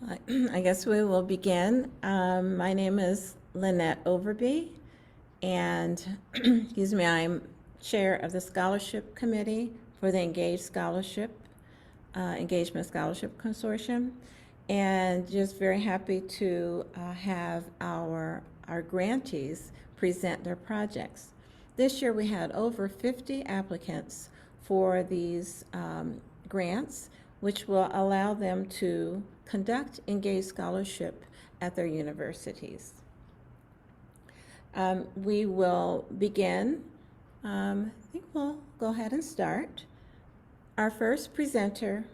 I guess we will begin. My name is Lynette Overby, and excuse me, I'm chair of the scholarship committee for the Engagement Scholarship Consortium, and just very happy to have our grantees present their projects. This year we had over 50 applicants for these grants, which will allow them to conduct engaged scholarship at their universities. We will begin. I think we'll go ahead and start. Our first presenter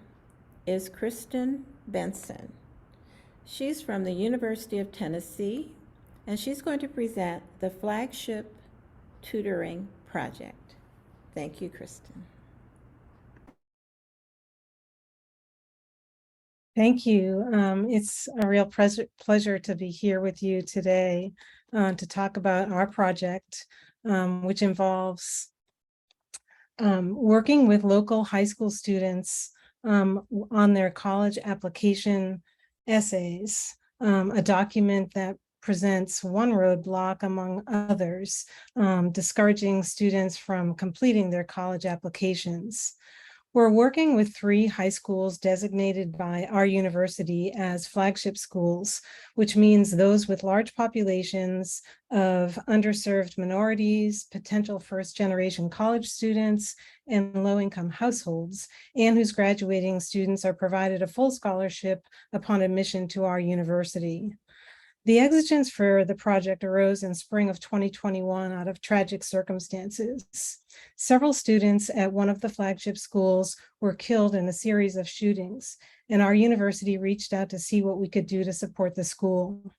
is Kristen Benson. She's from the University of Tennessee, and she's going to present the Flagship Tutoring project. Thank you, Kristen. Thank you. It's a real pleasure to be here with you today to talk about our project, which involves working with local high school students on their college application essays, a document that presents one roadblock among others, discouraging students from completing their college applications. We're working with 3 high schools designated by our university as flagship schools, which means those with large populations of underserved minorities, potential first-generation college students, and low-income households, and whose graduating students are provided a full scholarship upon admission to our university. The exigence for the project arose in spring of 2021 out of tragic circumstances. Several students at one of the flagship schools were killed in a series of shootings, and our university reached out to see what we could do to support the school.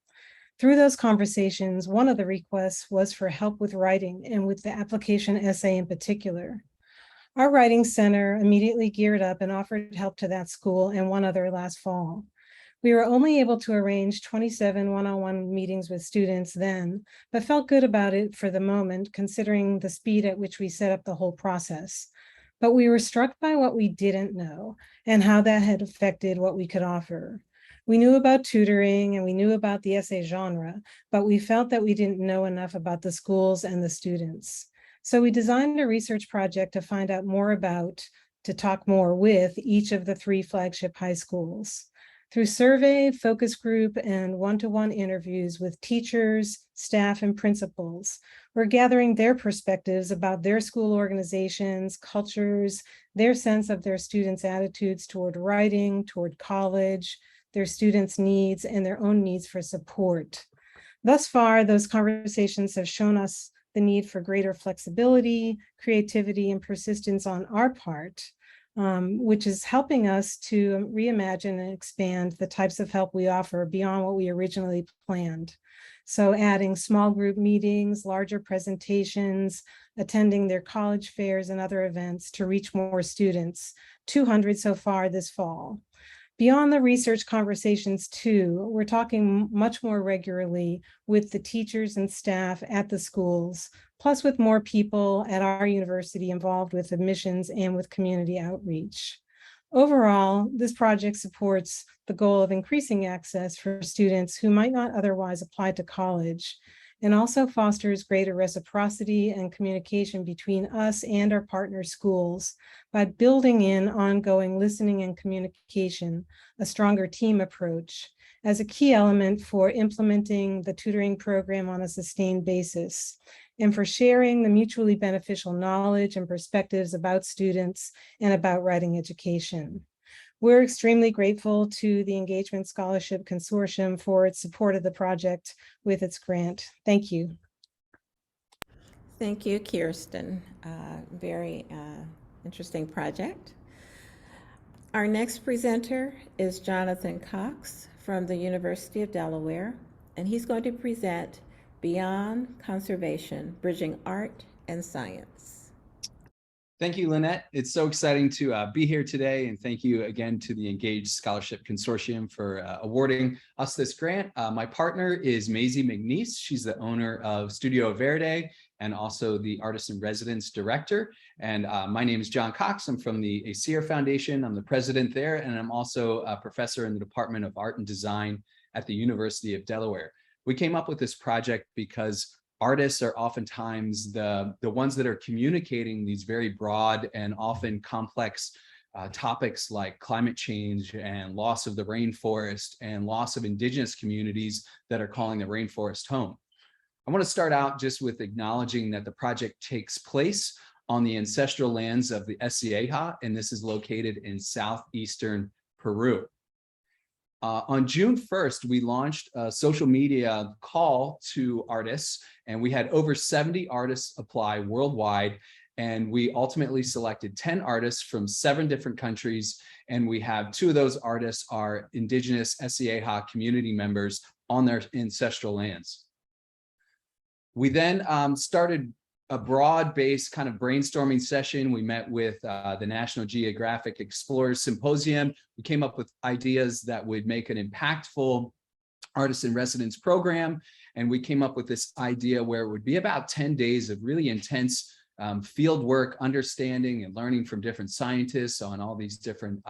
Through those conversations, one of the requests was for help with writing and with the application essay in particular. Our writing center immediately geared up and offered help to that school and one other last fall. We were only able to arrange 27 one-on-one meetings with students then, but felt good about it for the moment, considering the speed at which we set up the whole process. But we were struck by what we didn't know and how that had affected what we could offer. We knew about tutoring and we knew about the essay genre, but we felt that we didn't know enough about the schools and the students. So we designed a research project to find out more about, to talk more with each of the 3 flagship high schools. Through survey, focus group, and one-to-one interviews with teachers, staff, and principals, we're gathering their perspectives about their school organizations, cultures, their sense of their students' attitudes toward writing, toward college, their students' needs, and their own needs for support. Thus far, those conversations have shown us the need for greater flexibility, creativity, and persistence on our part, which is helping us to reimagine and expand the types of help we offer beyond what we originally planned. So adding small group meetings, larger presentations, attending their college fairs and other events to reach more students, 200 so far this fall. Beyond the research conversations too, we're talking much more regularly with the teachers and staff at the schools, plus with more people at our university involved with admissions and with community outreach. Overall, this project supports the goal of increasing access for students who might not otherwise apply to college, and also fosters greater reciprocity and communication between us and our partner schools by building in ongoing listening and communication, a stronger team approach, as a key element for implementing the tutoring program on a sustained basis, and for sharing the mutually beneficial knowledge and perspectives about students and about writing education. We're extremely grateful to the Engagement Scholarship Consortium for its support of the project with its grant. Thank you. Thank you, Kirsten. Very interesting project. Our next presenter is Jonathan Cox from the University of Delaware, and he's going to present Beyond Conservation, Bridging Art and Science. Thank you, Lynette. It's so exciting to be here today, and thank you again to the Engaged Scholarship Consortium for awarding us this grant. My partner is Maisie McNeese. She's the owner of Studio Verde and also the Artist in Residence Director. And my name is John Cox. I'm from the ACER Foundation. I'm the president there, and I'm also a professor in the Department of Art and Design at the University of Delaware. We came up with this project because artists are oftentimes the ones that are communicating these very broad and often complex topics like climate change and loss of the rainforest and loss of indigenous communities that are calling the rainforest home. I want to start out just with acknowledging that the project takes place on the ancestral lands of the Sieha, and this is located in southeastern Peru. On June 1st, we launched a social media call to artists, and we had over 70 artists apply worldwide. And we ultimately selected 10 artists from 7 different countries. And we have 2 of those artists are indigenous Sieha community members on their ancestral lands. We then started a broad-based kind of brainstorming session. We met with the National Geographic Explorers Symposium. We came up with ideas that would make an impactful artist in residence program. And we came up with this idea where it would be about 10 days of really intense field work, understanding and learning from different scientists on all these different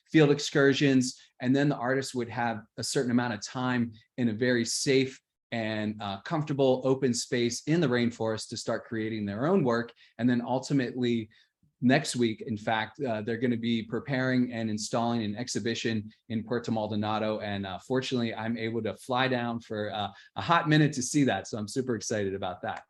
field excursions. And then the artists would have a certain amount of time in a very safe and comfortable open space in the rainforest to start creating their own work. And then ultimately next week, in fact, they're going to be preparing and installing an exhibition in Puerto Maldonado. And fortunately, I'm able to fly down for a hot minute to see that. So I'm super excited about that.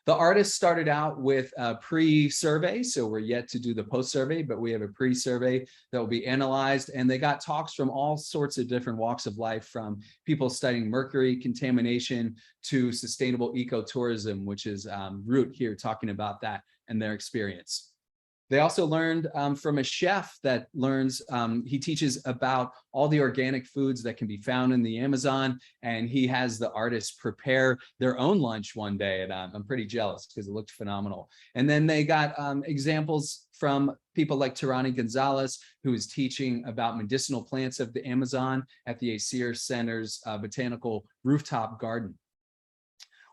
The artists started out with a pre-survey, so we're yet to do the post-survey, but we have a pre-survey that will be analyzed, and they got talks from all sorts of different walks of life, from people studying mercury contamination to sustainable ecotourism, which is Rood here talking about that and their experience. They also learned from a chef that learns, he teaches about all the organic foods that can be found in the Amazon, and he has the artists prepare their own lunch one day, and I'm pretty jealous because it looked phenomenal. And then they got examples from people like Tirani Gonzalez, who is teaching about medicinal plants of the Amazon at the ACER Center's Botanical Rooftop Garden.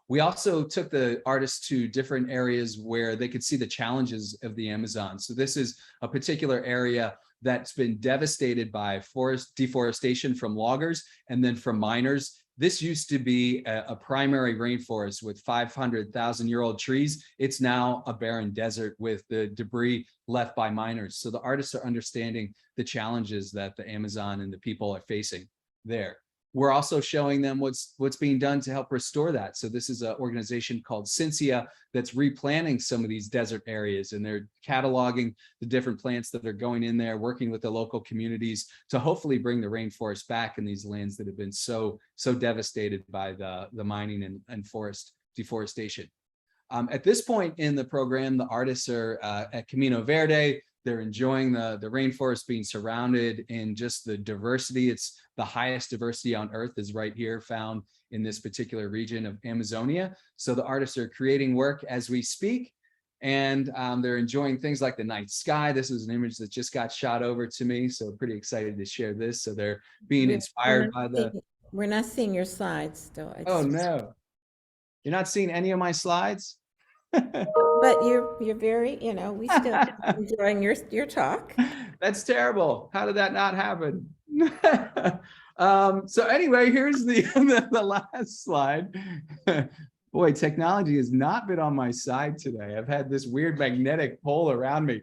We also took the artists to different areas where they could see the challenges of the Amazon. So this is a particular area that's been devastated by forest deforestation from loggers and then from miners. This used to be a primary rainforest with 500,000-year-old trees. It's now a barren desert with the debris left by miners. So the artists are understanding the challenges that the Amazon and the people are facing there. We're also showing them what's being done to help restore that. So this is an organization called Cincia that's replanting some of these desert areas, and they're cataloging the different plants that are going in there, working with the local communities to hopefully bring the rainforest back in these lands that have been so devastated by the mining and forest deforestation. At this point in the program, the artists are at Camino Verde. They're enjoying the rainforest, being surrounded in just the diversity. It's the highest diversity on Earth is right here, found in this particular region of Amazonia. So the artists are creating work as we speak, and they're enjoying things like the night sky. This is an image that just got shot over to me, so pretty excited to share this. So they're being inspired by the... We're not seeing your slides, though. Oh, no. You're not seeing any of my slides? But you're very, we still enjoying your talk. That's terrible. How did that not happen? So anyway, here's the last slide. Boy, technology has not been on my side today. I've had this weird magnetic pole around me.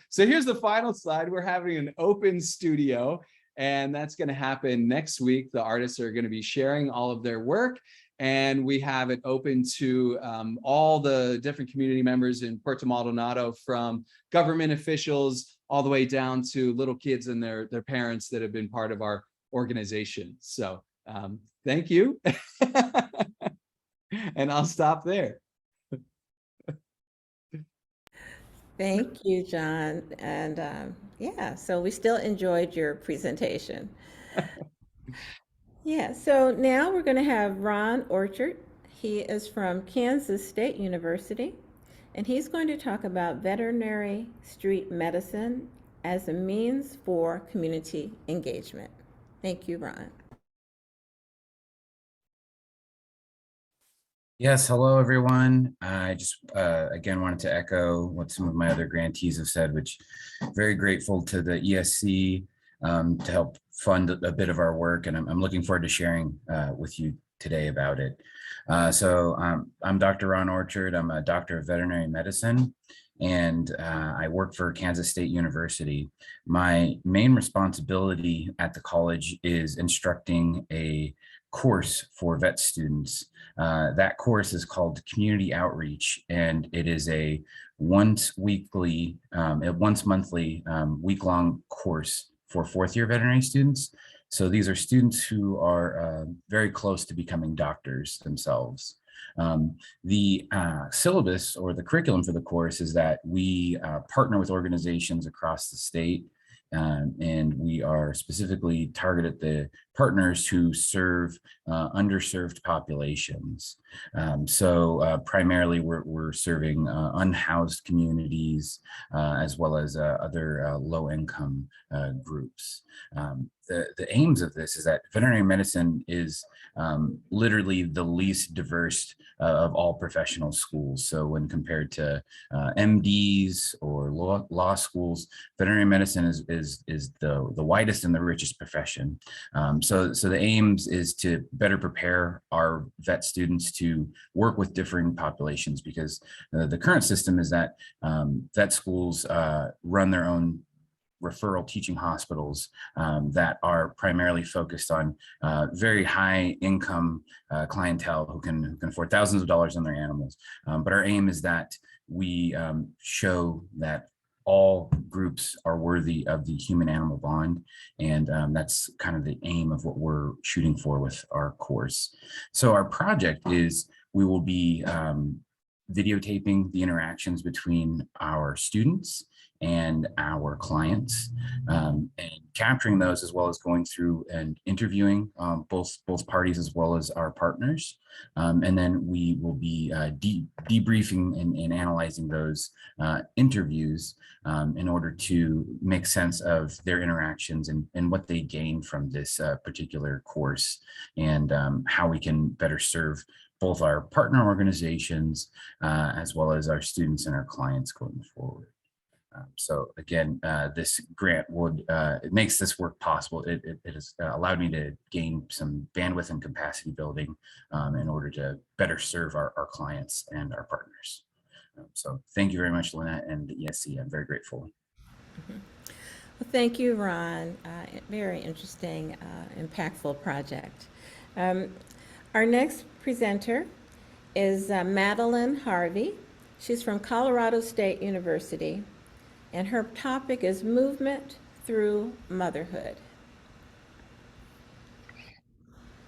So here's the final slide. We're having an open studio, and that's going to happen next week. The artists are going to be sharing all of their work, and we have it open to all the different community members in Puerto Maldonado, from government officials all the way down to little kids and their parents that have been part of our organization. So thank you. And I'll stop there. Thank you, John. And yeah, so we still enjoyed your presentation. Yeah, so now we're going to have Ron Orchard. He is from Kansas State University, and he's going to talk about veterinary street medicine as a means for community engagement. Thank you, Ron. Yes, hello everyone. I just again wanted to echo what some of my other grantees have said, which very grateful to the ESC to help fund a bit of our work, and I'm looking forward to sharing with you today about it. I'm Dr. Ron Orchard. I'm a doctor of veterinary medicine, and I work for Kansas State University. My main responsibility at the college is instructing a course for vet students. That course is called Community Outreach, and it is a once monthly, week-long course for fourth-year veterinary students. So these are students who are very close to becoming doctors themselves. The syllabus or the curriculum for the course is that we partner with organizations across the state, and we are specifically targeted the partners who serve underserved populations. Primarily we're serving unhoused communities as well as other low-income groups. The aims of this is that veterinary medicine is literally the least diverse of all professional schools. So when compared to MDs or law schools, veterinary medicine is the widest and the richest profession. So the aims is to better prepare our vet students to work with differing populations, because the current system is that vet schools run their own referral teaching hospitals that are primarily focused on very high income clientele who can afford thousands of dollars on their animals. But our aim is that we show that all groups are worthy of the human animal bond. And that's kind of the aim of what we're shooting for with our course. So our project is we will be videotaping the interactions between our students and our clients, and capturing those, as well as going through and interviewing both parties as well as our partners. And then we will be debriefing and analyzing those interviews in order to make sense of their interactions and what they gain from this particular course, and how we can better serve both our partner organizations as well as our students and our clients going forward. So again, this grant it makes this work possible. It has allowed me to gain some bandwidth and capacity building in order to better serve our clients and our partners. So thank you very much, Lynette and the ESC. I'm very grateful. Well, thank you, Ron. Very interesting, impactful project. Our next presenter is Madeline Harvey. She's from Colorado State University, and her topic is movement through motherhood.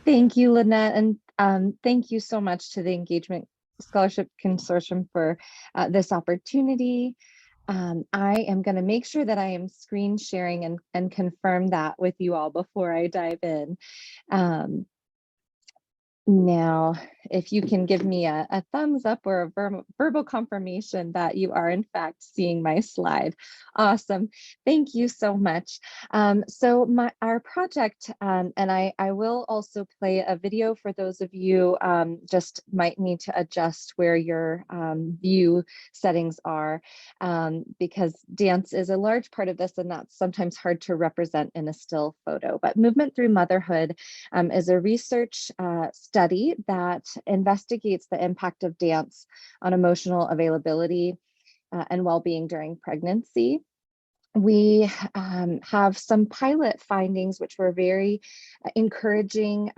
Thank you, Lynette, and thank you so much to the Engagement Scholarship Consortium for this opportunity. I am going to make sure that I am screen sharing and confirm that with you all before I dive in. Now, if you can give me a thumbs up or a verbal confirmation that you are in fact seeing my slide. Awesome. Thank you so much. Our project, and I will also play a video for those of you just might need to adjust where your view settings are, because dance is a large part of this, and that's sometimes hard to represent in a still photo. But Movement Through Motherhood is a research study that investigates the impact of dance on emotional availability and well-being during pregnancy. We have some pilot findings which were very encouraging,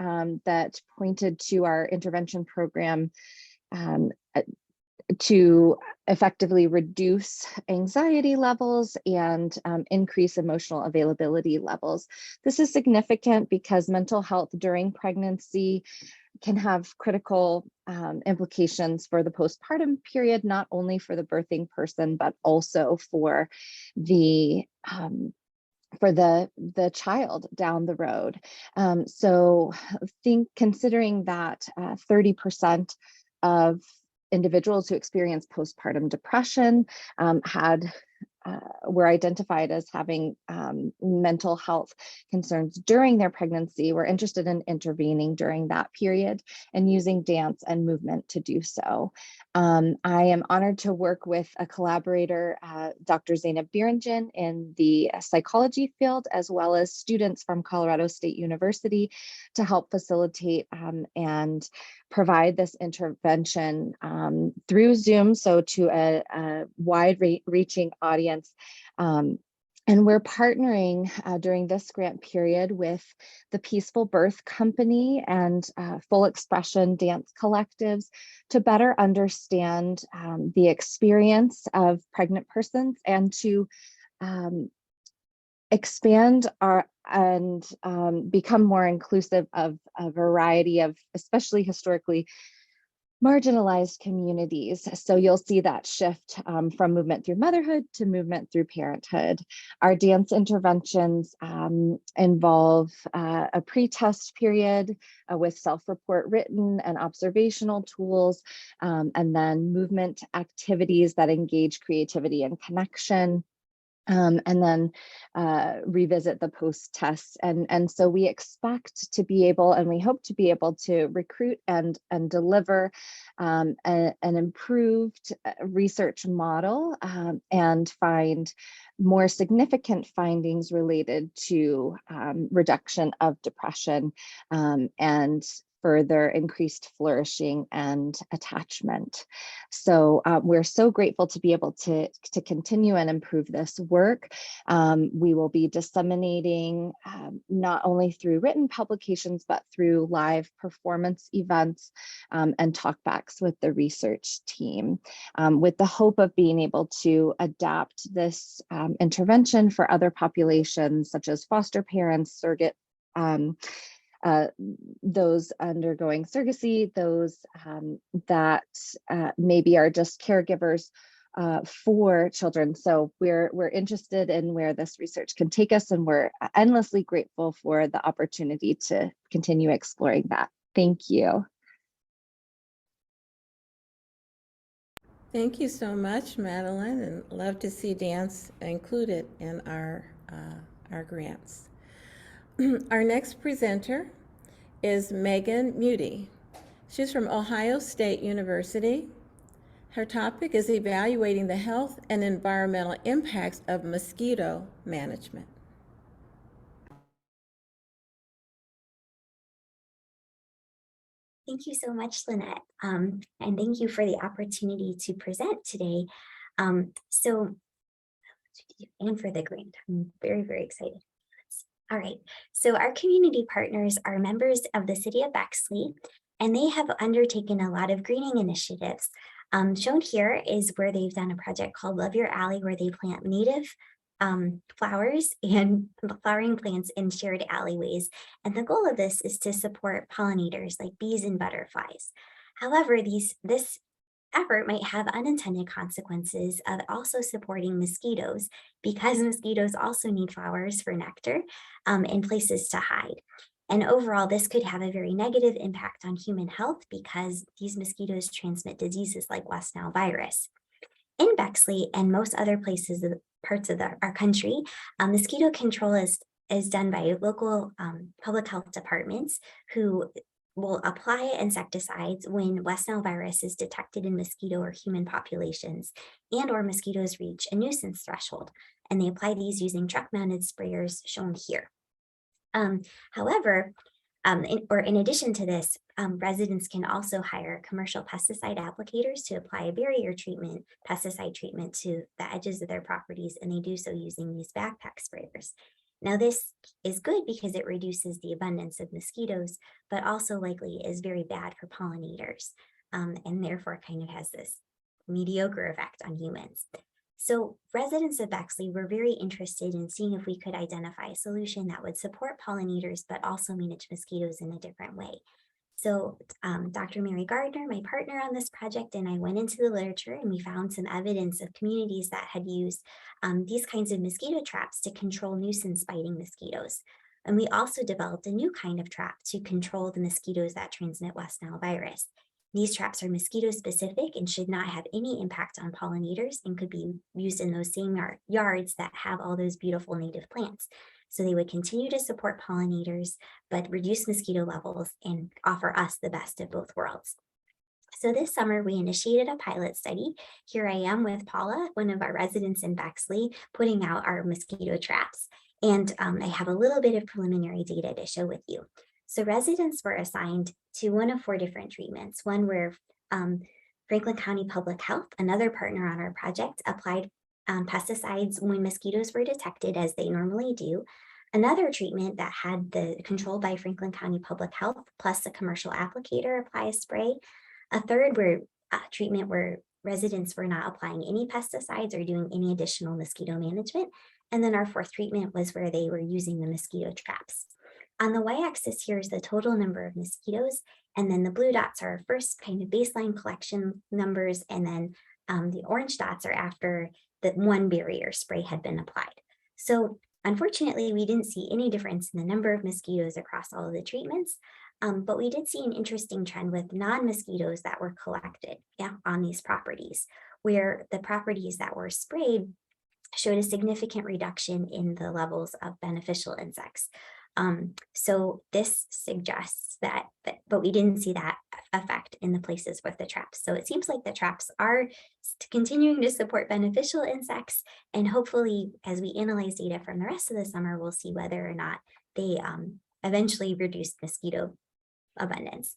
that pointed to our intervention program to effectively reduce anxiety levels and increase emotional availability levels. This is significant because mental health during pregnancy can have critical implications for the postpartum period, not only for the birthing person, but also for the child down the road. So considering that 30% of individuals who experienced postpartum depression were identified as having mental health concerns during their pregnancy. We're interested in intervening during that period and using dance and movement to do so. I am honored to work with a collaborator, Dr. Zainab Biranjan, in the psychology field, as well as students from Colorado State University to help facilitate and provide this intervention through Zoom, so to a wide-reaching audience. And we're partnering during this grant period with the Peaceful Birth Company and Full Expression Dance Collectives to better understand the experience of pregnant persons and to expand and become more inclusive of a variety of, especially historically marginalized communities. So you'll see that shift from movement through motherhood to movement through parenthood. Our dance interventions involve a pre-test period with self-report written and observational tools, and then movement activities that engage creativity and connection. And then revisit the post tests. And so we expect to be able, and we hope to be able to recruit and deliver an improved research model and find more significant findings related to reduction of depression and further increased flourishing and attachment. So we're so grateful to be able to continue and improve this work. We will be disseminating not only through written publications, but through live performance events and talkbacks with the research team, with the hope of being able to adapt this intervention for other populations, such as foster parents, surrogate those undergoing surrogacy, those that maybe are just caregivers for children. So we're interested in where this research can take us, and we're endlessly grateful for the opportunity to continue exploring that. Thank you. Thank you so much, Madeline, and love to see dance included in our grants. Our next presenter is Megan Muty. She's from Ohio State University. Her topic is evaluating the health and environmental impacts of mosquito management. Thank you so much, Lynette, and thank you for the opportunity to present today. And for the grant, I'm very, very excited. All right, so our community partners are members of the city of Bexley, and they have undertaken a lot of greening initiatives. Shown here is where they've done a project called Love Your Alley, where they plant native flowers and flowering plants in shared alleyways. And the goal of this is to support pollinators like bees and butterflies. However, this effort might have unintended consequences of also supporting mosquitoes, because mosquitoes also need flowers for nectar and places to hide. And overall, this could have a very negative impact on human health, because these mosquitoes transmit diseases like West Nile virus. In Bexley and most other places, parts of our country, mosquito control is done by local public health departments who will apply insecticides when West Nile virus is detected in mosquito or human populations, and or mosquitoes reach a nuisance threshold. And they apply these using truck-mounted sprayers shown here. However, in addition to this, residents can also hire commercial pesticide applicators to apply a barrier treatment, pesticide treatment to the edges of their properties, and they do so using these backpack sprayers. Now, this is good because it reduces the abundance of mosquitoes, but also likely is very bad for pollinators, and therefore kind of has this mediocre effect on humans. So residents of Bexley were very interested in seeing if we could identify a solution that would support pollinators, but also manage mosquitoes in a different way. So Dr. Mary Gardner, my partner on this project, and I went into the literature, and we found some evidence of communities that had used these kinds of mosquito traps to control nuisance biting mosquitoes. And we also developed a new kind of trap to control the mosquitoes that transmit West Nile virus. These traps are mosquito specific and should not have any impact on pollinators and could be used in those same yards that have all those beautiful native plants. So they would continue to support pollinators, but reduce mosquito levels and offer us the best of both worlds. So this summer, we initiated a pilot study. Here I am with Paula, one of our residents in Bexley, putting out our mosquito traps. And I have a little bit of preliminary data to show with you. So residents were assigned to one of 4 different treatments. One where Franklin County Public Health, another partner on our project, applied pesticides when mosquitoes were detected, as they normally do. Another treatment that had the control by Franklin County Public Health, plus a commercial applicator apply a spray. A third treatment where residents were not applying any pesticides or doing any additional mosquito management. And then our 4th treatment was where they were using the mosquito traps. On the y-axis here is the total number of mosquitoes, and then the blue dots are our first kind of baseline collection numbers, and then the orange dots are after the 1 barrier spray had been applied. So unfortunately, we didn't see any difference in the number of mosquitoes across all of the treatments, but we did see an interesting trend with non-mosquitoes that were collected on these properties, where the properties that were sprayed showed a significant reduction in the levels of beneficial insects. So this suggests that, but we didn't see that effect in the places with the traps. So it seems like the traps are continuing to support beneficial insects, and hopefully as we analyze data from the rest of the summer, we'll see whether or not they eventually reduce mosquito abundance.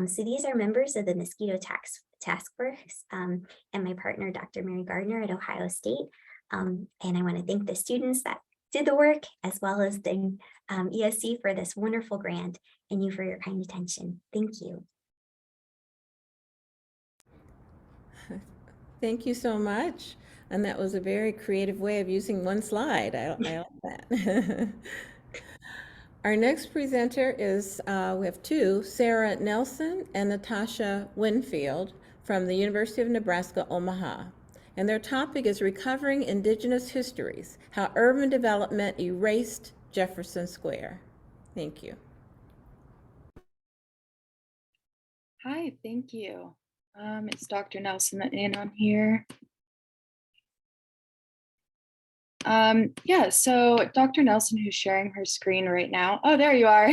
So these are members of the Mosquito Task Force and my partner, Dr. Mary Gardner at Ohio State. And I want to thank the students that did the work, as well as the ESC for this wonderful grant, and you for your kind attention. Thank you. Thank you so much. And that was a very creative way of using one slide. I like that. Our next presenter is, we have 2, Sarah Nelson and Natasha Winfield from the University of Nebraska, Omaha. And their topic is Recovering Indigenous Histories, How Urban Development Erased Jefferson Square. Thank you. Hi, thank you. Is Dr. Nelson in on here? Yeah, so Dr. Nelson, who's sharing her screen right now. Oh, there you are.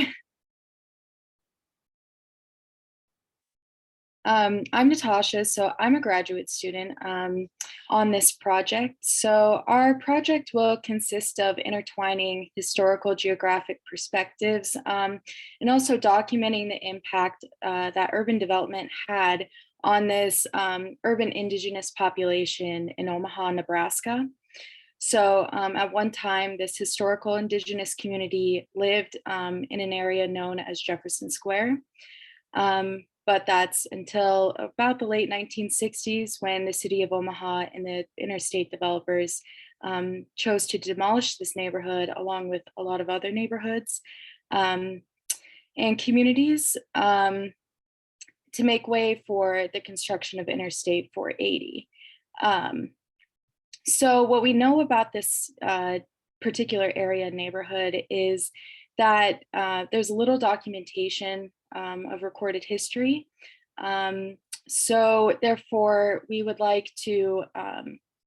I'm Natasha, so I'm a graduate student on this project. So our project will consist of intertwining historical geographic perspectives and also documenting the impact that urban development had on this urban indigenous population in Omaha, Nebraska. So at one time, this historical indigenous community lived in an area known as Jefferson Square. But that's until about the late 1960s when the city of Omaha and the interstate developers chose to demolish this neighborhood along with a lot of other neighborhoods and communities to make way for the construction of Interstate 480. So what we know about this particular area neighborhood is that there's little documentation of recorded history. So therefore, we would like to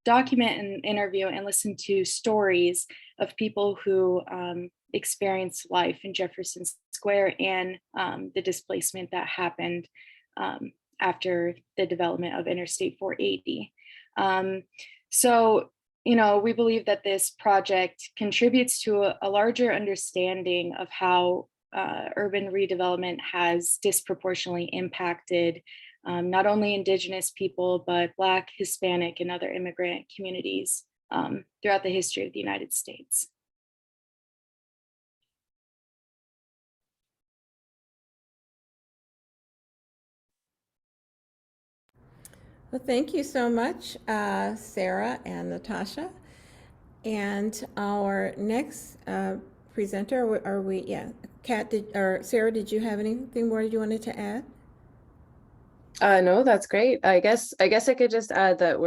document and interview and listen to stories of people who experienced life in Jefferson Square and the displacement that happened after the development of Interstate 480. So, you know, we believe that this project contributes to a larger understanding of how urban redevelopment has disproportionately impacted not only Indigenous people, but Black, Hispanic, and other immigrant communities throughout the history of the United States. Well, thank you so much, Sarah and Natasha. And our next presenter, Kat, Sarah, did you have anything more you wanted to add? No, that's great. I guess I could just add that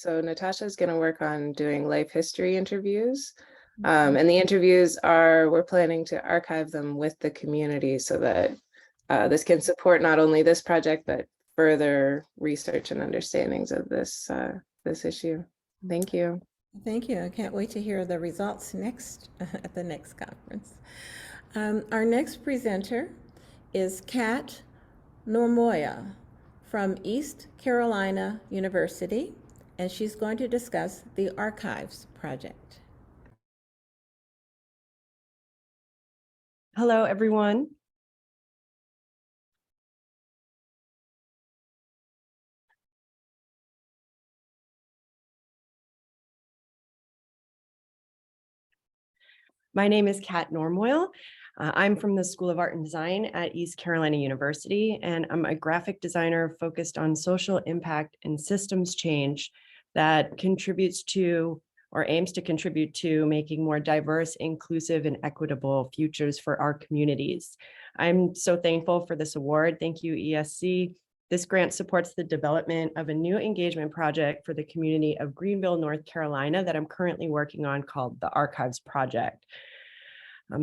Natasha's going to work on doing life history interviews. And the interviews we're planning to archive them with the community so that this can support not only this project, but further research and understandings of this this issue. Thank you. Thank you. I can't wait to hear the results next at the next conference. Our next presenter is Kat Normoya from East Carolina University, and she's going to discuss the Archives project. Hello, everyone. My name is Kat Normoyle. I'm from the School of Art and Design at East Carolina University, and I'm a graphic designer focused on social impact and systems change that contributes to or aims to contribute to making more diverse, inclusive, and equitable futures for our communities. I'm so thankful for this award. Thank you, ESC. This grant supports the development of a new engagement project for the community of Greenville, North Carolina, that I'm currently working on, called the Archives Project.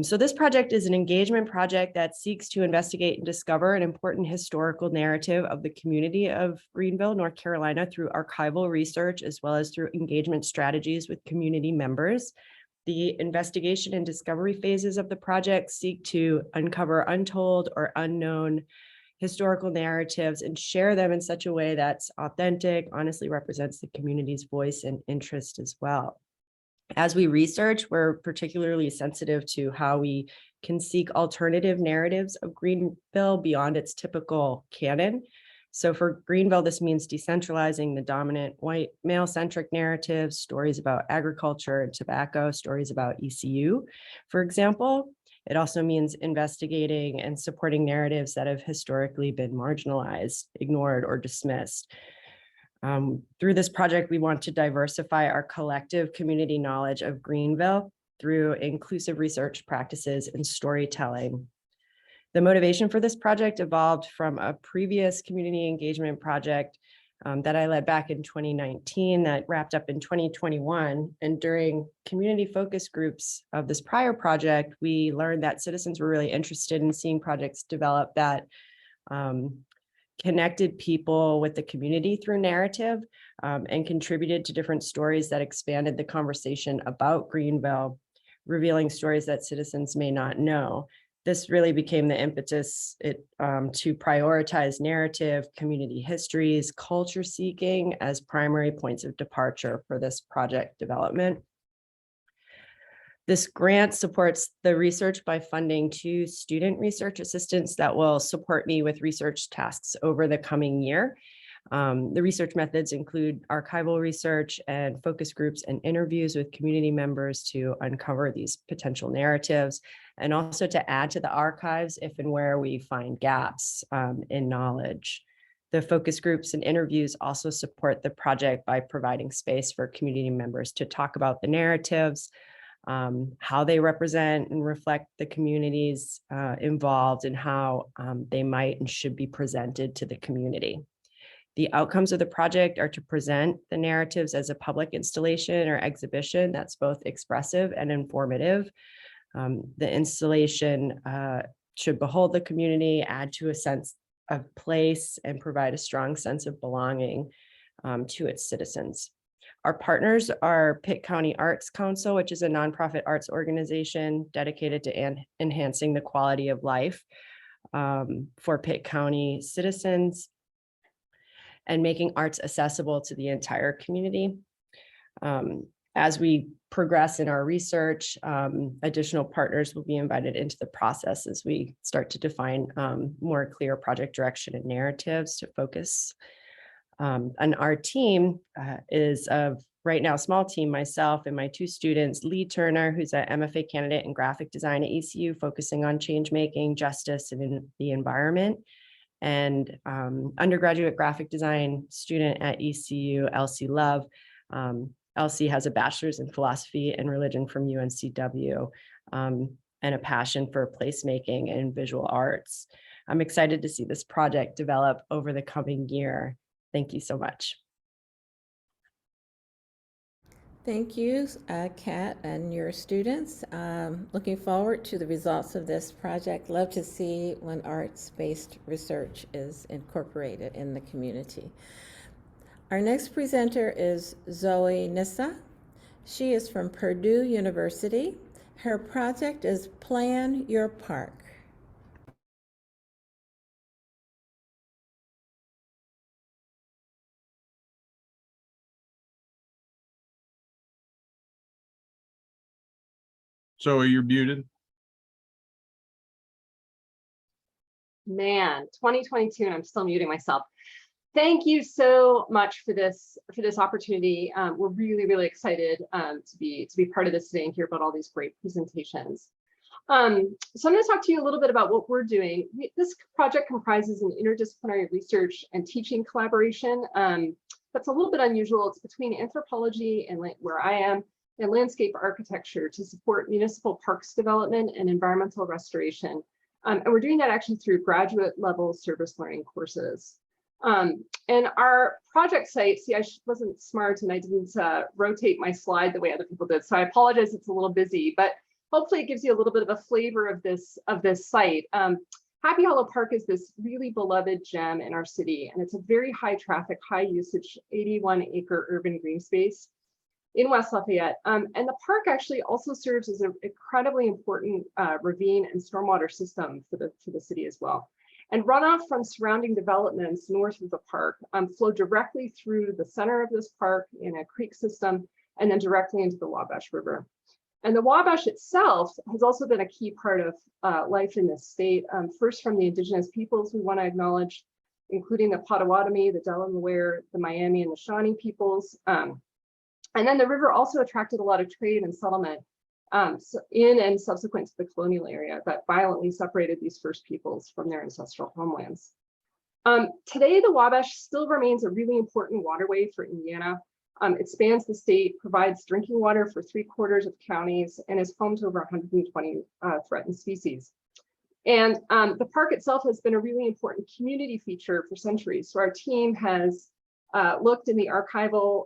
So this project is an engagement project that seeks to investigate and discover an important historical narrative of the community of Greenville, North Carolina, through archival research, as well as through engagement strategies with community members. The investigation and discovery phases of the project seek to uncover untold or unknown historical narratives and share them in such a way that's authentic, honestly represents the community's voice and interest as well. As we research, we're particularly sensitive to how we can seek alternative narratives of Greenville beyond its typical canon. So for Greenville, this means decentralizing the dominant white male-centric narratives, stories about agriculture and tobacco, stories about ECU, for example. It also means investigating and supporting narratives that have historically been marginalized, ignored, or dismissed. Through this project, we want to diversify our collective community knowledge of Greenville through inclusive research practices and storytelling. The motivation for this project evolved from a previous community engagement project that I led back in 2019 that wrapped up in 2021. And during community focus groups of this prior project, we learned that citizens were really interested in seeing projects develop that connected people with the community through narrative and contributed to different stories that expanded the conversation about Greenville, revealing stories that citizens may not know. This really became the impetus to prioritize narrative, community histories, culture seeking as primary points of departure for this project development. This grant supports the research by funding 2 student research assistants that will support me with research tasks over the coming year. The research methods include archival research and focus groups and interviews with community members to uncover these potential narratives, and also to add to the archives if and where we find gaps in knowledge. The focus groups and interviews also support the project by providing space for community members to talk about the narratives, how they represent and reflect the communities involved, and how they might and should be presented to the community. The outcomes of the project are to present the narratives as a public installation or exhibition that's both expressive and informative. The installation should behold the community, add to a sense of place, and provide a strong sense of belonging to its citizens. Our partners are Pitt County Arts Council, which is a nonprofit arts organization dedicated to enhancing the quality of life for Pitt County citizens and making arts accessible to the entire community. As we progress in our research, additional partners will be invited into the process as we start to define more clear project direction and narratives to focus. And our team is right now a small team, myself and my 2 students, Lee Turner, who's an MFA candidate in graphic design at ECU, focusing on change making, justice, and in the environment, and undergraduate graphic design student at ECU, Elsie Love. Elsie has a bachelor's in philosophy and religion from UNCW and a passion for placemaking and visual arts. I'm excited to see this project develop over the coming year. Thank you so much. Thank you, Kat, and your students. Looking forward to the results of this project. Love to see when arts-based research is incorporated in the community. Our next presenter is Zoe Nissa. She is from Purdue University. Her project is Plan Your Park. Zoe, you're muted. Man, 2022, and I'm still muting myself. Thank you so much for this opportunity. We're really excited to be part of this today and hear about all these great presentations. So I'm going to talk to you a little bit about what we're doing. This project comprises an interdisciplinary research and teaching collaboration. That's a little bit unusual. It's between anthropology and where I am and landscape architecture to support municipal parks development and environmental restoration. And we're doing that actually through graduate level service learning courses. And our project site, see, I wasn't smart and I didn't rotate my slide the way other people did. So I apologize, it's a little busy, but hopefully it gives you a little bit of a flavor of this site. Happy Hollow Park is this really beloved gem in our city, and it's a very high traffic, high usage, 81-acre urban green space in West Lafayette. And the park actually also serves as an incredibly important ravine and stormwater system for the city as well. And runoff from surrounding developments north of the park flow directly through the center of this park in a creek system and then directly into the Wabash River. And the Wabash itself has also been a key part of life in this state. First from the indigenous peoples we want to acknowledge, including the Potawatomi, the Delaware, the Miami, and the Shawnee peoples. And then the river also attracted a lot of trade and settlement in and subsequent to the colonial era that violently separated these first peoples from their ancestral homelands. Today, the Wabash still remains a really important waterway for Indiana. It spans the state, provides drinking water for 3/4 of counties, and is home to over 120 threatened species. And the park itself has been a really important community feature for centuries. So our team has looked in the archival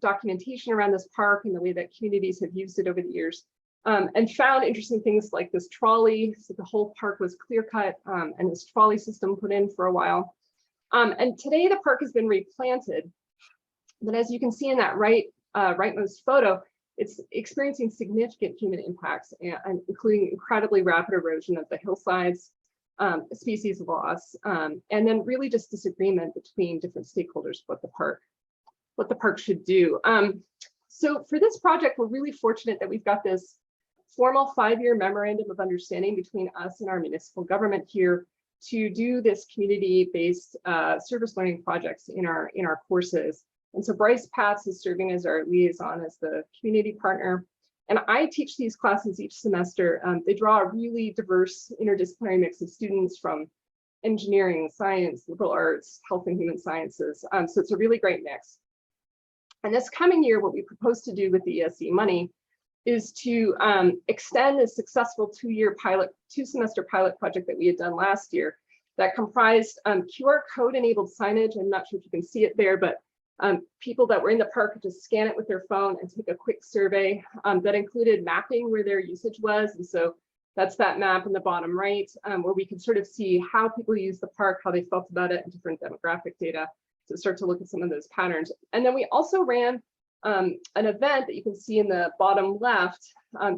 documentation around this park and the way that communities have used it over the years, and found interesting things like this trolley. So the whole park was clear cut and this trolley system put in for a while. And today the park has been replanted. But as you can see in that rightmost photo, it's experiencing significant human impacts, and including incredibly rapid erosion of the hillsides, species loss, and then really just disagreement between different stakeholders what the park should do. So for this project, we're really fortunate that we've got this formal 5-year memorandum of understanding between us and our municipal government here to do this community-based service learning projects in our courses. And so Bryce Patz is serving as our liaison as the community partner. And I teach these classes each semester. They draw a really diverse interdisciplinary mix of students from engineering, science, liberal arts, health and human sciences. So it's a really great mix. And this coming year, what we propose to do with the ESE money is to extend the successful 2-semester pilot project that we had done last year that comprised QR code enabled signage. I'm not sure if you can see it there, but people that were in the park could just scan it with their phone and take a quick survey that included mapping where their usage was. And so that's that map in the bottom right, where we can sort of see how people use the park, how they felt about it, and different demographic data to start to look at some of those patterns. And then we also ran an event that you can see in the bottom left.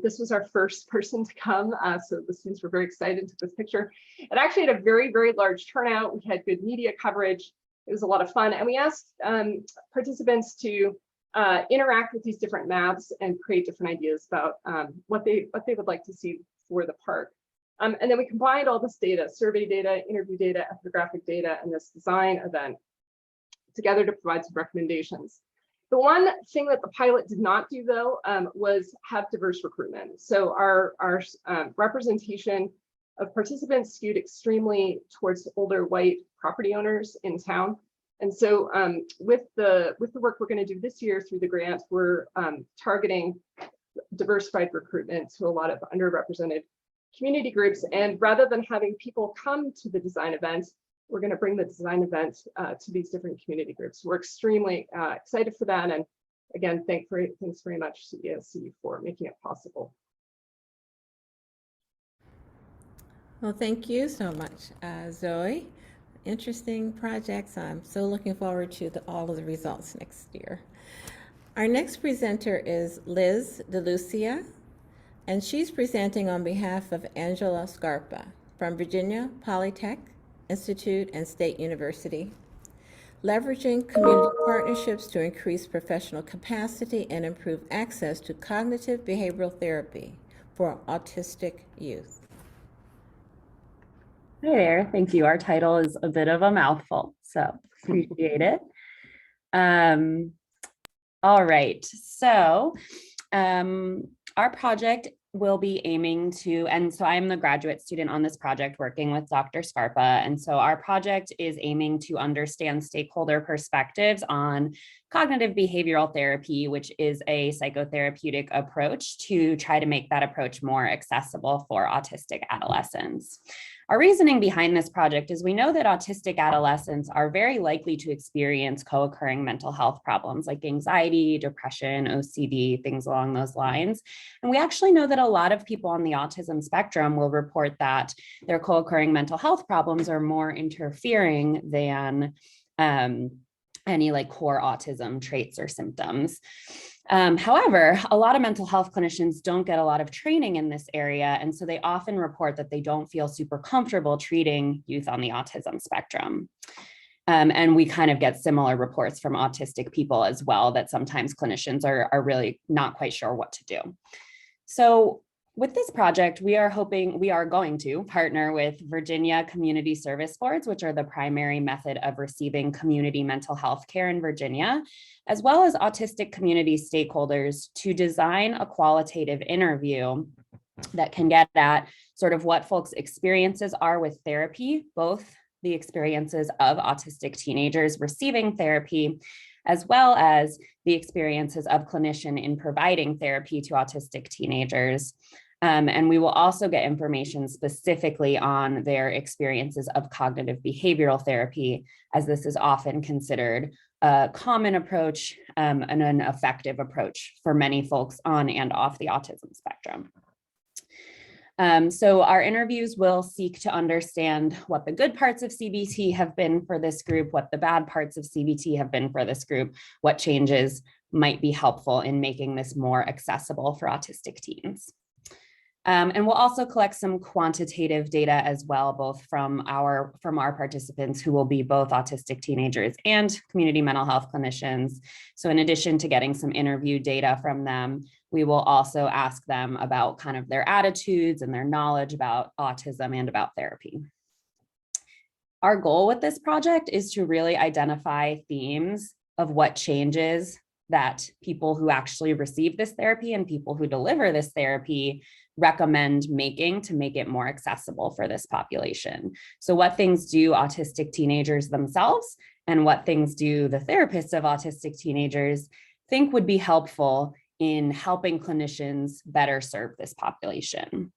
This was our first person to come, so the students were very excited to this picture. It actually had a very large turnout. We had good media coverage. It was a lot of fun, and we asked participants to interact with these different maps and create different ideas about what they would like to see for the park. And then we combined all this data, survey data, interview data, ethnographic data, and this design event together to provide some recommendations. The one thing that the pilot did not do, though, was have diverse recruitment. So our representation of participants skewed extremely towards older white property owners in town. And so with the work we're going to do this year through the grant, we're targeting diversified recruitment to a lot of underrepresented community groups. And rather than having people come to the design event, we're going to bring the design event to these different community groups. We're extremely excited for that. And again, thanks very much, CESC, for making it possible. Well, thank you so much, Zoe. Interesting projects. I'm so looking forward to all of the results next year. Our next presenter is Liz DeLucia, and she's presenting on behalf of Angela Scarpa from Virginia Polytech Institute and State University, leveraging community partnerships to increase professional capacity and improve access to cognitive behavioral therapy for autistic youth. Hi there, thank you. Our title is a bit of a mouthful, so appreciate it. All right, so our project will be aiming to, and so I'm the graduate student on this project working with Dr. Scarpa, and so our project is aiming to understand stakeholder perspectives on cognitive behavioral therapy, which is a psychotherapeutic approach to try to make that approach more accessible for autistic adolescents. Our reasoning behind this project is we know that autistic adolescents are very likely to experience co-occurring mental health problems like anxiety, depression, OCD, things along those lines. And we actually know that a lot of people on the autism spectrum will report that their co-occurring mental health problems are more interfering than any like core autism traits or symptoms. However, a lot of mental health clinicians don't get a lot of training in this area, and so they often report that they don't feel super comfortable treating youth on the autism spectrum. And we kind of get similar reports from autistic people as well, that sometimes clinicians are really not quite sure what to do. So with this project, we are going to partner with Virginia Community Service Boards, which are the primary method of receiving community mental health care in Virginia, as well as autistic community stakeholders to design a qualitative interview that can get at sort of what folks' experiences are with therapy, both the experiences of autistic teenagers receiving therapy, as well as the experiences of clinician in providing therapy to autistic teenagers. And we will also get information specifically on their experiences of cognitive behavioral therapy, as this is often considered a common approach and an effective approach for many folks on and off the autism spectrum. So our interviews will seek to understand what the good parts of CBT have been for this group, what the bad parts of CBT have been for this group, what changes might be helpful in making this more accessible for autistic teens. And we'll also collect some quantitative data as well, both from our participants who will be both autistic teenagers and community mental health clinicians. So in addition to getting some interview data from them, we will also ask them about kind of their attitudes and their knowledge about autism and about therapy. Our goal with this project is to really identify themes of what changes that people who actually receive this therapy and people who deliver this therapy recommend making to make it more accessible for this population. So what things do autistic teenagers themselves and what things do the therapists of autistic teenagers think would be helpful in helping clinicians better serve this population.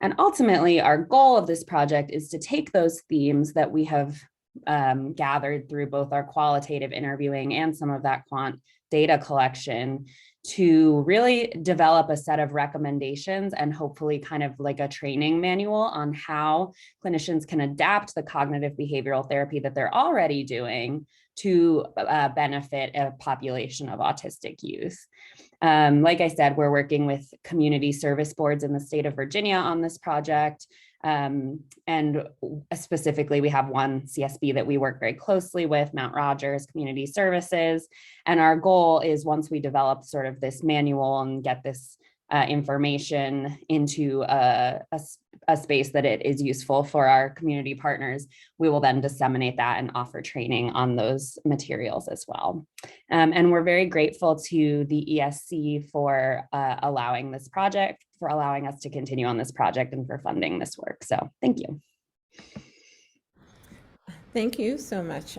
And ultimately, our goal of this project is to take those themes that we have gathered through both our qualitative interviewing and some of that quant data collection to really develop a set of recommendations and hopefully kind of like a training manual on how clinicians can adapt the cognitive behavioral therapy that they're already doing to benefit a population of autistic youth. Like I said, we're working with community service boards in the state of Virginia on this project. And specifically, we have one CSB that we work very closely with, Mount Rogers Community Services. And our goal is once we develop sort of this manual and get this information into a space that it is useful for our community partners, we will then disseminate that and offer training on those materials as well. And we're very grateful to the ESC for allowing this project, for allowing us to continue on this project and for funding this work. So thank you. Thank you so much,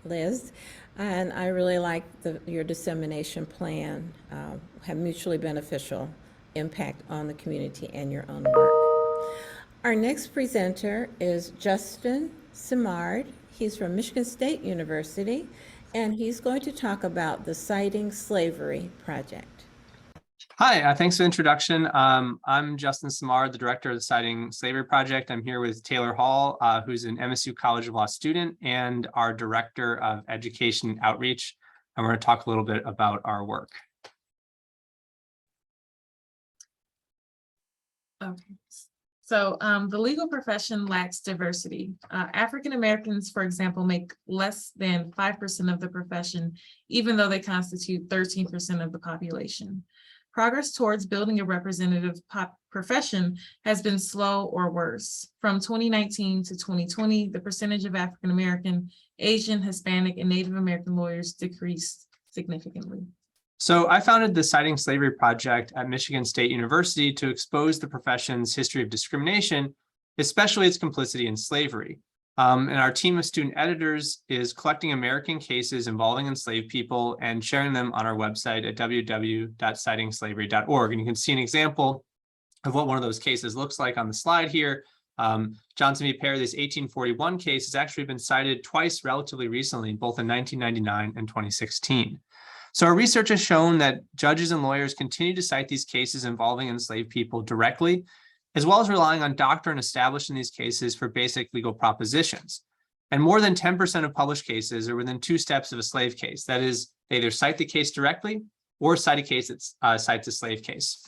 Liz. And I really like your dissemination plan, have mutually beneficial impact on the community and your own work. Our next presenter is Justin Simard. He's from Michigan State University, and he's going to talk about the Citing Slavery project. Hi, thanks for the introduction. I'm Justin Samar, the director of the Citing Slavery Project. I'm here with Taylor Hall, who's an MSU College of Law student and our director of education and outreach. And we're going to talk a little bit about our work. Okay. So the legal profession lacks diversity. African Americans, for example, make less than 5% of the profession, even though they constitute 13% of the population. Progress towards building a representative profession has been slow or worse. From 2019 to 2020, the percentage of African American, Asian, Hispanic, and Native American lawyers decreased significantly. So I founded the Citing Slavery Project at Michigan State University to expose the profession's history of discrimination, especially its complicity in slavery. And our team of student editors is collecting American cases involving enslaved people and sharing them on our website at www.citingslavery.org. And you can see an example of what one of those cases looks like on the slide here. Johnson v. Perry, this 1841 case, has actually been cited twice relatively recently, both in 1999 and 2016. So our research has shown that judges and lawyers continue to cite these cases involving enslaved people directly, as well as relying on doctrine established in these cases for basic legal propositions. And more than 10% of published cases are within 2 steps of a slave case. That is, they either cite the case directly or cite a case that cites a slave case.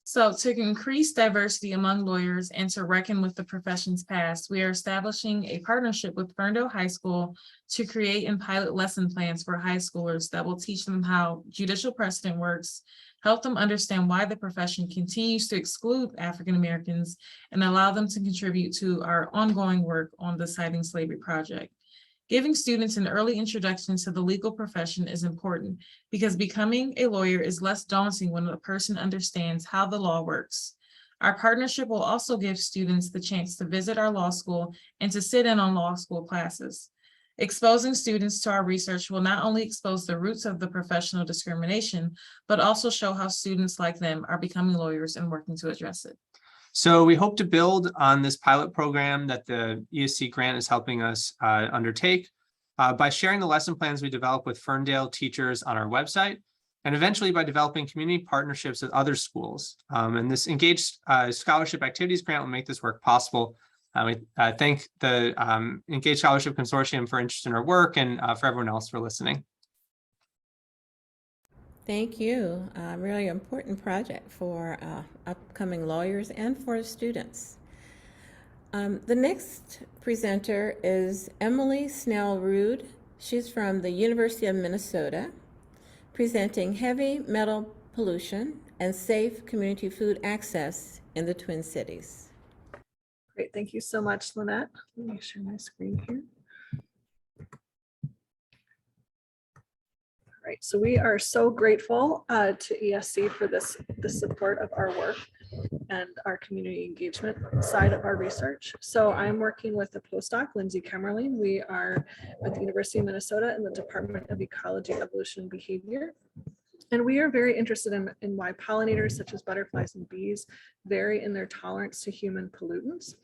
So to increase diversity among lawyers and to reckon with the profession's past, we are establishing a partnership with Ferndale High School to create and pilot lesson plans for high schoolers that will teach them how judicial precedent works, help them understand why the profession continues to exclude African Americans, and allow them to contribute to our ongoing work on the Citing Slavery Project. Giving students an early introduction to the legal profession is important because becoming a lawyer is less daunting when a person understands how the law works. Our partnership will also give students the chance to visit our law school and to sit in on law school classes. Exposing students to our research will not only expose the roots of the professional discrimination, but also show how students like them are becoming lawyers and working to address it. So we hope to build on this pilot program that the ESC grant is helping us undertake by sharing the lesson plans we develop with Ferndale teachers on our website, and eventually by developing community partnerships with other schools. And this Engaged Scholarship Activities grant will make this work possible. We thank the Engaged Scholarship Consortium for interest in our work and for everyone else for listening. Thank you. Really important project for upcoming lawyers and for students. The next presenter is Emily Snell Rood. She's from the University of Minnesota, presenting heavy metal pollution and safe community food access in the Twin Cities. Great, thank you so much, Lynette. Let me share my screen here. Right, so we are so grateful to ESC for the support of our work and our community engagement side of our research. So I'm working with a postdoc, Lindsay Kemmerling. We are at the University of Minnesota in the Department of Ecology, Evolution, and Behavior. And we are very interested in why pollinators such as butterflies and bees vary in their tolerance to human pollutants.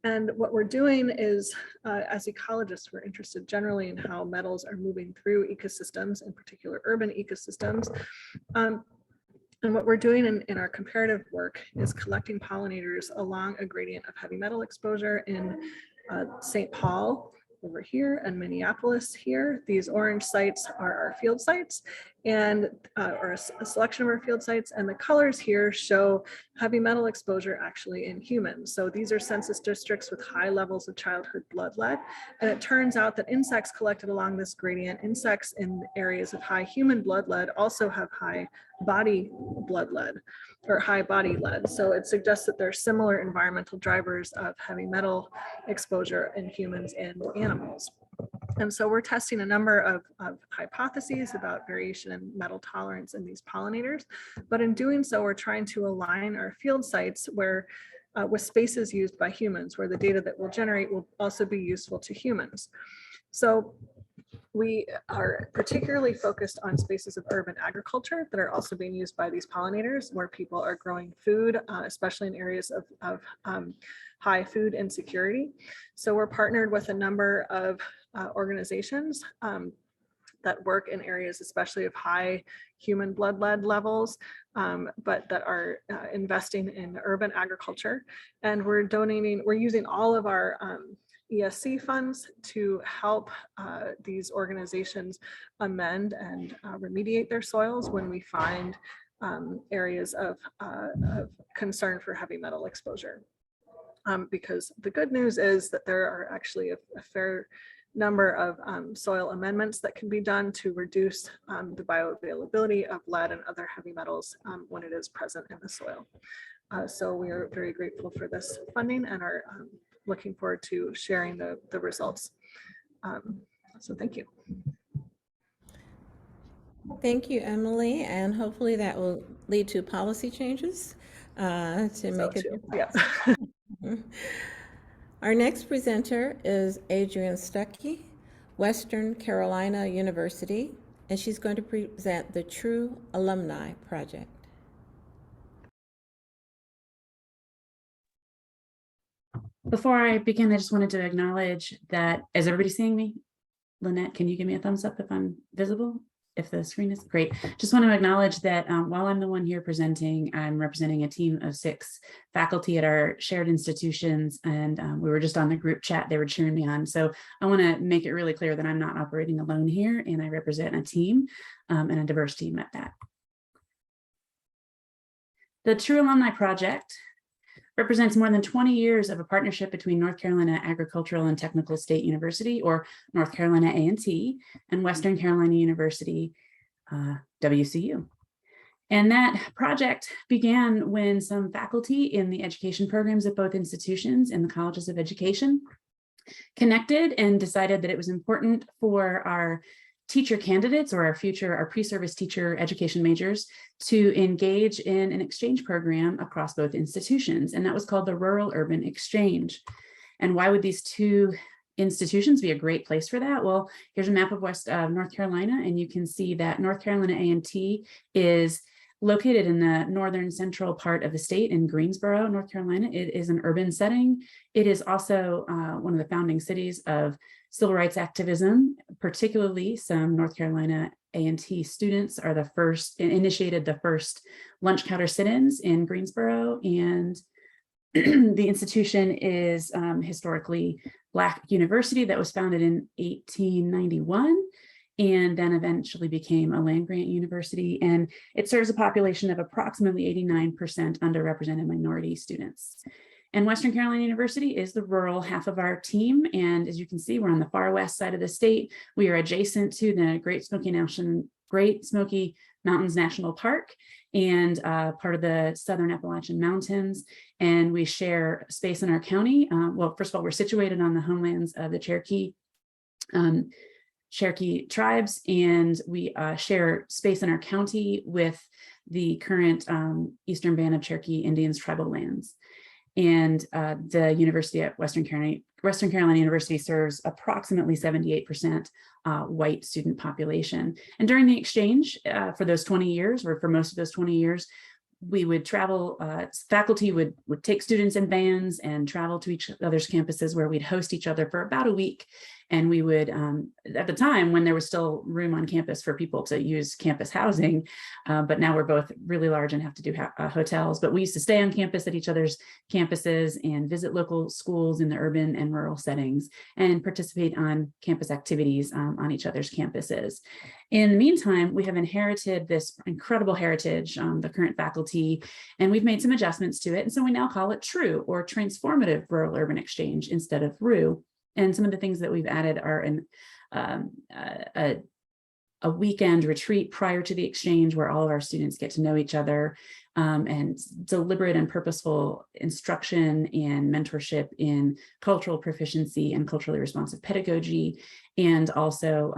And what we're doing is, as ecologists, we're interested generally in how metals are moving through ecosystems, in particular urban ecosystems. And what we're doing in our comparative work is collecting pollinators along a gradient of heavy metal exposure in St. Paul over here and Minneapolis here. These orange sites are our field sites and or a selection of our field sites, and the colors here show heavy metal exposure actually in humans. So these are census districts with high levels of childhood blood lead, and it turns out that insects collected along this gradient, insects in areas of high human blood lead also have high body blood lead or high body lead. So it suggests that there are similar environmental drivers of heavy metal exposure in humans and animals. And so we're testing a number of hypotheses about variation in metal tolerance in these pollinators. But in doing so, we're trying to align our field sites where with spaces used by humans, where the data that we'll generate will also be useful to humans. So we are particularly focused on spaces of urban agriculture that are also being used by these pollinators, where people are growing food, especially in areas of high food insecurity. So we're partnered with a number of organizations that work in areas especially of high human blood lead levels, but that are investing in urban agriculture. And we're using all of our ESC funds to help these organizations amend and remediate their soils when we find areas of concern for heavy metal exposure. Because the good news is that there are actually a fair number of soil amendments that can be done to reduce the bioavailability of lead and other heavy metals when it is present in the soil. So we are very grateful for this funding and are looking forward to sharing the results. So thank you. Thank you, Emily, and hopefully that will lead to policy changes to make it. Yeah. Our next presenter is Adrian Stecki, Western Carolina University, and she's going to present the True Alumni Project. Before I begin, I just wanted to acknowledge that, is everybody seeing me? Lynette, can you give me a thumbs up if I'm visible? If the screen is great. Just want to acknowledge that while I'm the one here presenting, I'm representing a team of 6 faculty at our shared institutions, and we were just on the group chat, they were cheering me on. So I want to make it really clear that I'm not operating alone here, and I represent a team and a diverse team at that. The True Alumni Project represents more than 20 years of a partnership between North Carolina Agricultural and Technical State University, or North Carolina A&T, and Western Carolina University, WCU. And that project began when some faculty in the education programs at both institutions and the colleges of education connected and decided that it was important for our teacher candidates, or our pre-service teacher education majors, to engage in an exchange program across both institutions. And that was called the Rural Urban Exchange. And why would these 2 institutions be a great place for that? Well, here's a map of North Carolina, and you can see that North Carolina A&T is located in the northern central part of the state in Greensboro, North Carolina. It is an urban setting. It is also one of the founding cities of civil rights activism, particularly some North Carolina A&T students are initiated the first lunch counter sit-ins in Greensboro, and the institution is historically Black university that was founded in 1891 and then eventually became a land-grant university, and it serves a population of approximately 89% underrepresented minority students. And Western Carolina University is the rural half of our team. And as you can see, we're on the far west side of the state. We are adjacent to the Great Smoky Mountains National Park and part of the Southern Appalachian Mountains. And we share space in our county. Well, first of all, we're situated on the homelands of the Cherokee tribes, and we share space in our county with the current Eastern Band of Cherokee Indians tribal lands. And the university at Western Carolina University serves approximately 78% white student population. And during the exchange for those 20 years, or for most of those 20 years, we would travel, faculty would take students in vans and travel to each other's campuses where we'd host each other for about a week. And we would, at the time when there was still room on campus for people to use campus housing, but now we're both really large and have to do hotels, but we used to stay on campus at each other's campuses and visit local schools in the urban and rural settings and participate on campus activities on each other's campuses. In the meantime, we have inherited this incredible heritage, the current faculty, and we've made some adjustments to it. And so we now call it TRUE, or Transformative Rural Urban Exchange, instead of RUE. And some of the things that we've added are a weekend retreat prior to the exchange where all of our students get to know each other, and deliberate and purposeful instruction and mentorship in cultural proficiency and culturally responsive pedagogy, and also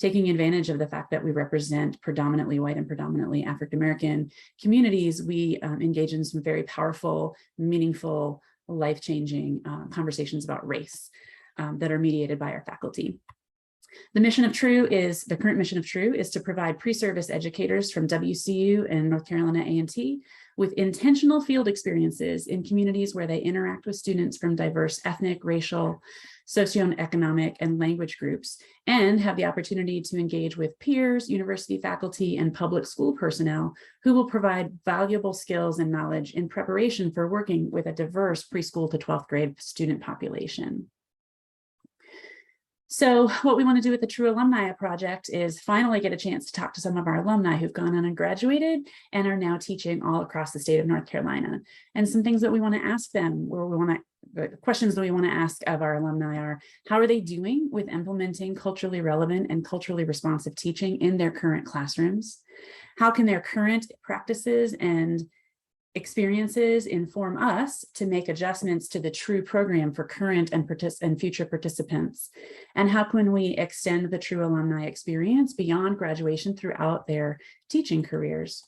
taking advantage of the fact that we represent predominantly white and predominantly African-American communities. We engage in some very powerful, meaningful, life-changing conversations about race that are mediated by our faculty. The current mission of TRUE is to provide pre-service educators from WCU and North Carolina A&T with intentional field experiences in communities where they interact with students from diverse ethnic, racial, socioeconomic, and language groups, and have the opportunity to engage with peers, university faculty, and public school personnel who will provide valuable skills and knowledge in preparation for working with a diverse preschool to 12th grade student population. So what we want to do with the True Alumni Project is finally get a chance to talk to some of our alumni who've gone on and graduated and are now teaching all across the state of North Carolina. And some things that we want to ask them, the questions that we want to ask of our alumni are, how are they doing with implementing culturally relevant and culturally responsive teaching in their current classrooms? How can their current practices and experiences inform us to make adjustments to the True program for current and future participants? And how can we extend the True alumni experience beyond graduation throughout their teaching careers?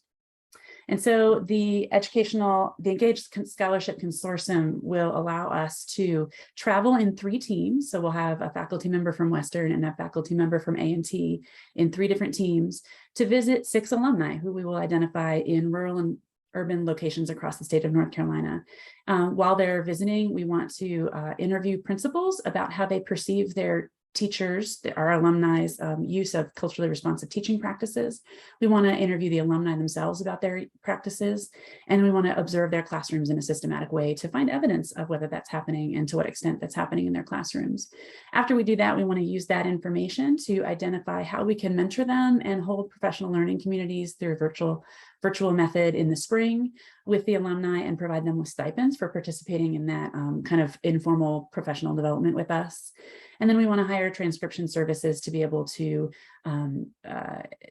And so the Engaged Scholarship Consortium will allow us to travel in 3 teams. So we'll have a faculty member from Western and a faculty member from A&T in 3 different teams to visit 6 alumni who we will identify in rural and urban locations across the state of North Carolina. While they're visiting, we want to interview principals about how they perceive their teachers, our alumni's use of culturally responsive teaching practices. We want to interview the alumni themselves about their practices, and we want to observe their classrooms in a systematic way to find evidence of whether that's happening and to what extent that's happening in their classrooms. After we do that, we want to use that information to identify how we can mentor them and hold professional learning communities through virtual method in the spring with the alumni and provide them with stipends for participating in that kind of informal professional development with us. And then we want to hire transcription services to be able to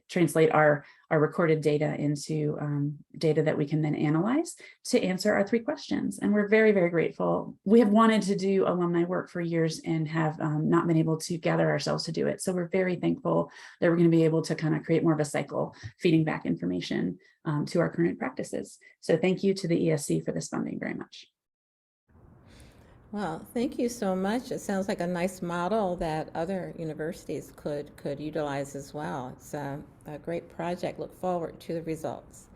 translate our recorded data into data that we can then analyze to answer our 3 questions. And we're very, very grateful. We have wanted to do alumni work for years and have not been able to gather ourselves to do it. So we're very thankful that we're going to be able to kind of create more of a cycle feeding back information to our current practices. So thank you to the ESC for this funding very much. Well, thank you so much. It sounds like a nice model that other universities could utilize as well. It's a great project. Look forward to the results.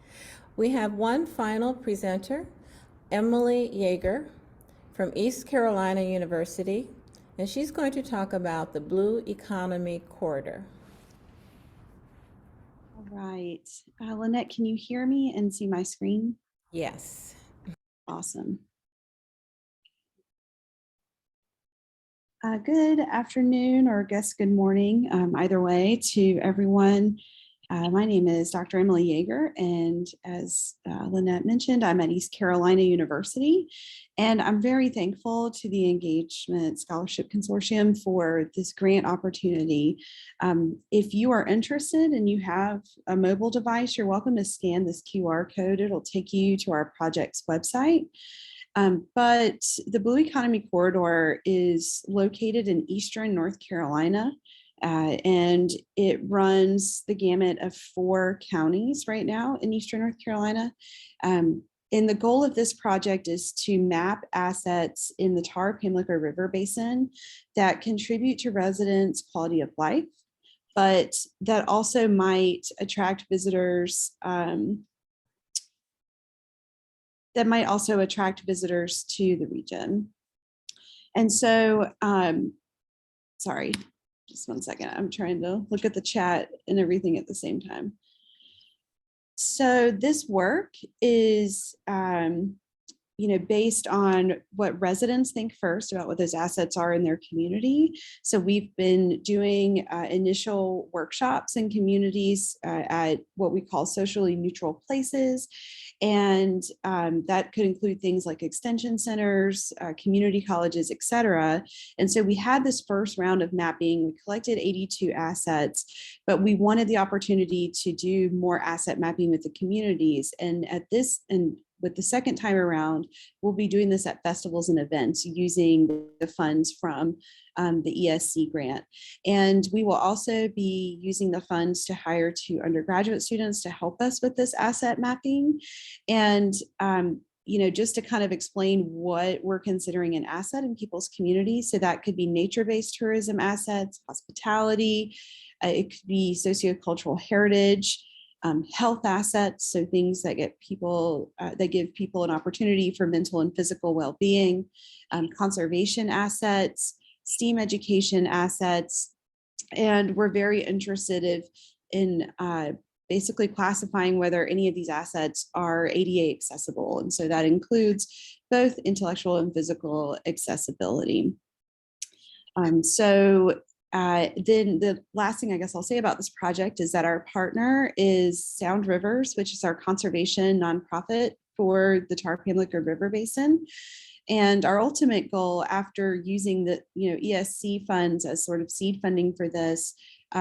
We have one final presenter, Emily Yeager from East Carolina University, and she's going to talk about the Blue Economy Corridor. All right. Lynette, can you hear me and see my screen? Yes. Awesome. Good afternoon, or I guess good morning, either way, to everyone. My name is Dr. Emily Yeager, and as Lynette mentioned, I'm at East Carolina University, and I'm very thankful to the Engagement Scholarship Consortium for this grant opportunity. If you are interested and you have a mobile device, you're welcome to scan this QR code. It'll take you to our project's website. But the Blue Economy Corridor is located in Eastern North Carolina, and it runs the gamut of 4 counties right now in Eastern North Carolina. And the goal of this project is to map assets in the Tar-Pamlico River Basin that contribute to residents' quality of life, but that also might attract visitors to the region. And so, sorry, just one second. I'm trying to look at the chat and everything at the same time. So this work is, based on what residents think first about what those assets are in their community. So we've been doing initial workshops in communities at what we call socially neutral places. And that could include things like extension centers, community colleges, et cetera. And so we had this first round of mapping. We collected 82 assets, but we wanted the opportunity to do more asset mapping with the communities. And with the second time around, we'll be doing this at festivals and events using the funds from the ESC grant. And we will also be using the funds to hire 2 undergraduate students to help us with this asset mapping. And just to kind of explain what we're considering an asset in people's communities. So that could be nature-based tourism assets, hospitality, it could be sociocultural heritage, health assets, so things that get people that give people an opportunity for mental and physical well-being, conservation assets, STEAM education assets, and we're very interested in basically classifying whether any of these assets are ADA accessible, and so that includes both intellectual and physical accessibility. Then the last thing I guess I'll say about this project is that our partner is Sound Rivers, which is our conservation nonprofit for the Tar-Pamlico River Basin. And our ultimate goal, after using the ESC funds as sort of seed funding for this,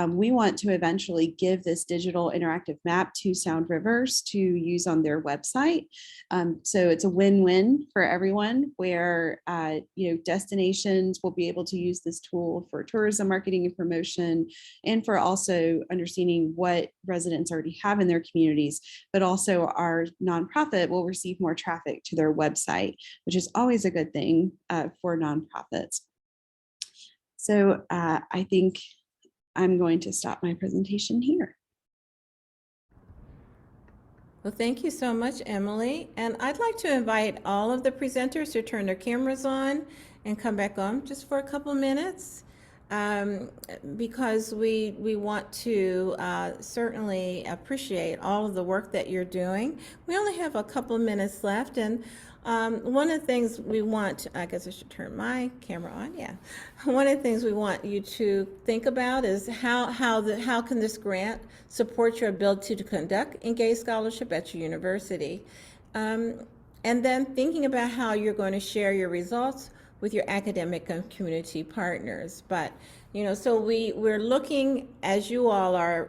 we want to eventually give this digital interactive map to Sound Rivers to use on their website. So it's a win-win for everyone, where destinations will be able to use this tool for tourism marketing and promotion, and for also understanding what residents already have in their communities, but also our nonprofit will receive more traffic to their website, which is always a good thing for nonprofits. So I think I'm going to stop my presentation here. Well, thank you so much, Emily. And I'd like to invite all of the presenters to turn their cameras on and come back on just for a couple minutes, because we want to certainly appreciate all of the work that you're doing. We only have a couple of minutes left, and one of the things we want, I guess I should turn my camera on, yeah. One of the things we want you to think about is how can this grant support your ability to conduct engaged scholarship at your university? And then thinking about how you're going to share your results with your academic and community partners. But, so we're looking, as you all are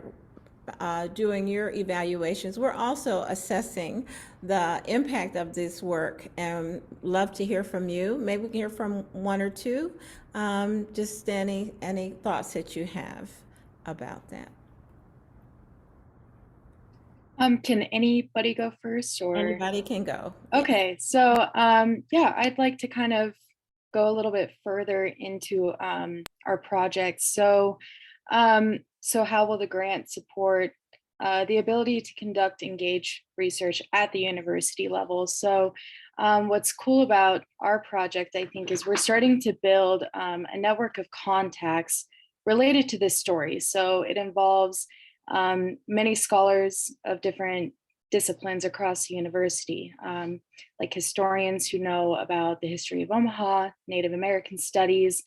doing your evaluations, we're also assessing the impact of this work, and love to hear from you. Maybe we can hear from one or two, just any thoughts that you have about that. Can anybody go first, or? Anybody can go. Okay, so yeah, I'd like to kind of go a little bit further into our project. So how will the grant support the ability to conduct engaged research at the university level? So what's cool about our project, I think, is we're starting to build a network of contacts related to this story. So it involves many scholars of different disciplines across the university, like historians who know about the history of Omaha, Native American studies,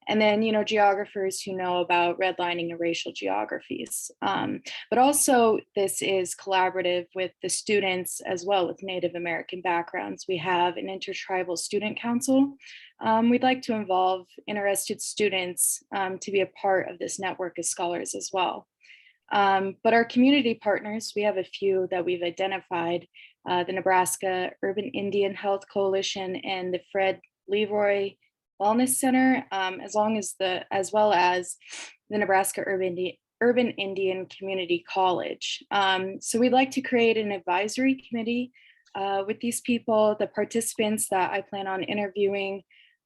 and then, geographers who know about redlining and racial geographies. But also this is collaborative with the students as well with Native American backgrounds. We have an intertribal student council. We'd like to involve interested students to be a part of this network of scholars as well. But our community partners, we have a few that we've identified, the Nebraska Urban Indian Health Coalition and the Fred Leroy Wellness Center, as well as the Nebraska Urban Indian Community College. So we'd like to create an advisory committee with these people, the participants that I plan on interviewing,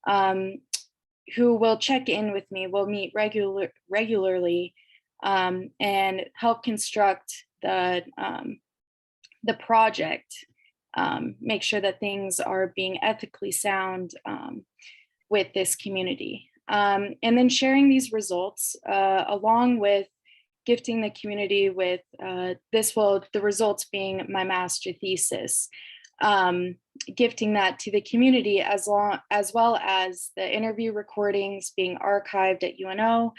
who will check in with me. We'll meet regularly and help construct the project, make sure that things are being ethically sound with this community. And then sharing these results along with gifting the community with the results being my master thesis, gifting that to the community as well as the interview recordings being archived at UNO,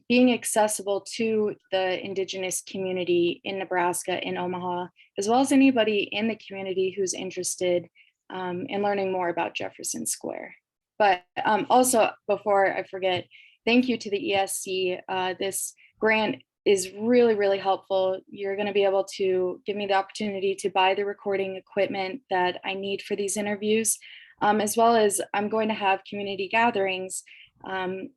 being accessible to the Indigenous community in Nebraska, in Omaha, as well as anybody in the community who's interested in learning more about Jefferson Square. But also, before I forget, thank you to the ESC. This grant is really, really helpful. You're going to be able to give me the opportunity to buy the recording equipment that I need for these interviews, as well as I'm going to have community gatherings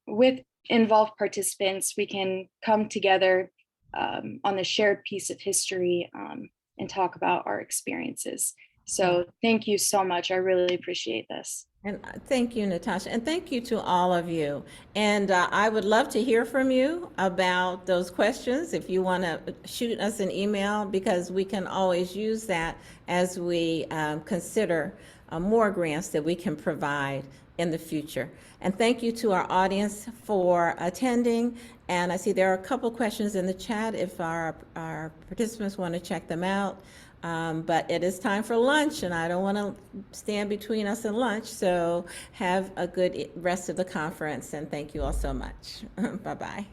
with involved participants. We can come together on the shared piece of history and talk about our experiences. So thank you so much. I really appreciate this. And thank you, Natasha, and thank you to all of you. And I would love to hear from you about those questions if you want to shoot us an email, because we can always use that as we consider more grants that we can provide in the future. And thank you to our audience for attending. And I see there are a couple questions in the chat if our participants want to check them out. But it is time for lunch, and I don't want to stand between us and lunch. So have a good rest of the conference, and thank you all so much. Bye-bye.